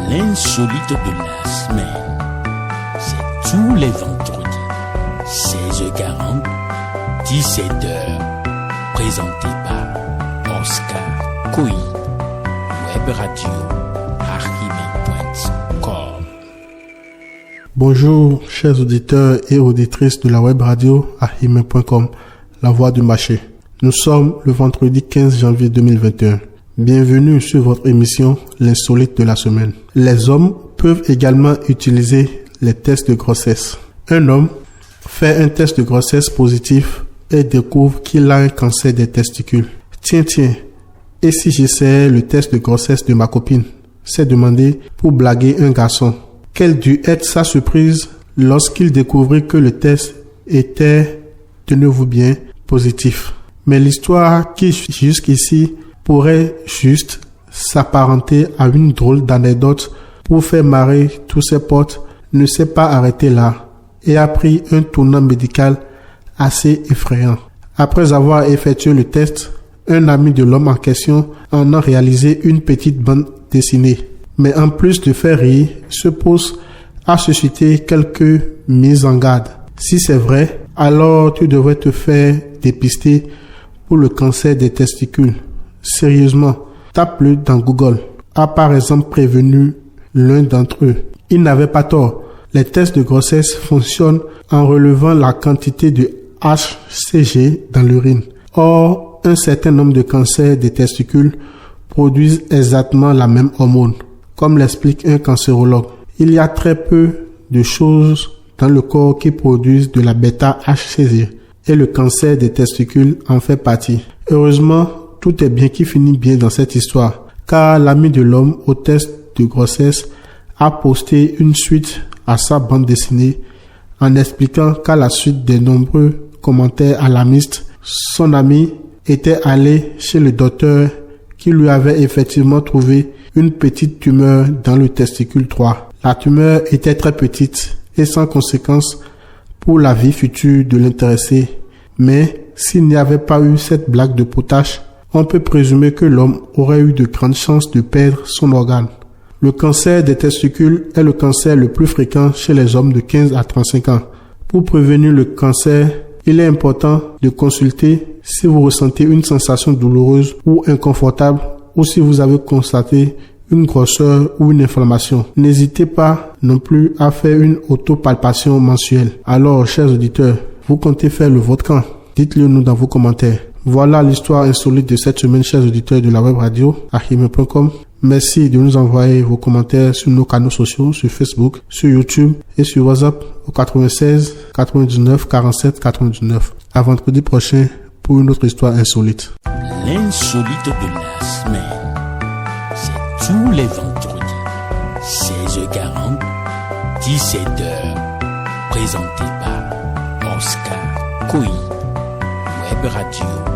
L'insolite de la semaine, c'est tous les vendredis, 16h40, 17h, présenté par Oscar Koyi, Web Radio, Archimède.com. Bonjour, chers auditeurs et auditrices de la Web Radio, Archimède.com, la voix du marché. Nous sommes le vendredi 15 janvier 2021. Bienvenue sur votre émission L'insolite de la semaine. Les hommes peuvent également utiliser les tests de grossesse. Un homme fait un test de grossesse positif et découvre qu'il a un cancer des testicules. Tiens, et si j'essayais le test de grossesse de ma copine? S'est demandé pour blaguer un garçon. Quelle dut être sa surprise lorsqu'il découvrit que le test était, tenez-vous bien, positif. Mais l'histoire qui jusqu'ici pourrait juste s'apparenter à une drôle d'anecdote pour faire marrer tous ses potes ne s'est pas arrêté là et a pris un tournant médical assez effrayant. Après avoir effectué le test, un ami de l'homme en question en a réalisé une petite bande dessinée. Mais en plus de faire rire, se pose à susciter quelques mises en garde. Si c'est vrai, alors tu devrais te faire dépister pour le cancer des testicules. Sérieusement, tape-le dans Google. A par exemple prévenu l'un d'entre eux. Il n'avait pas tort. Les tests de grossesse fonctionnent en relevant la quantité de HCG dans l'urine. Or, un certain nombre de cancers des testicules produisent exactement la même hormone, comme l'explique un cancérologue. Il y a très peu de choses dans le corps qui produisent de la bêta-HCG et le cancer des testicules en fait partie. Heureusement, tout est bien qui finit bien dans cette histoire, car l'ami de l'homme au test de grossesse a posté une suite à sa bande dessinée en expliquant qu'à la suite des nombreux commentaires alarmistes, son ami était allé chez le docteur qui lui avait effectivement trouvé une petite tumeur dans le testicule 3. La tumeur était très petite et sans conséquence pour la vie future de l'intéressé, mais s'il n'y avait pas eu cette blague de potache, on peut présumer que l'homme aurait eu de grandes chances de perdre son organe. Le cancer des testicules est le cancer le plus fréquent chez les hommes de 15 à 35 ans. Pour prévenir le cancer, il est important de consulter si vous ressentez une sensation douloureuse ou inconfortable ou si vous avez constaté une grosseur ou une inflammation. N'hésitez pas non plus à faire une autopalpation mensuelle. Alors, chers auditeurs, vous comptez faire le vôtre quand? Dites-le nous dans vos commentaires. Voilà l'histoire insolite de cette semaine, chers auditeurs de la web radio, Archimède.com. Merci de nous envoyer vos commentaires sur nos canaux sociaux, sur Facebook, sur YouTube et sur WhatsApp au 96 99 47 99. À vendredi prochain pour une autre histoire insolite. L'insolite de la semaine, c'est tous les vendredis, 16h40, 17h, présenté par Oscar Koyi, Web Radio.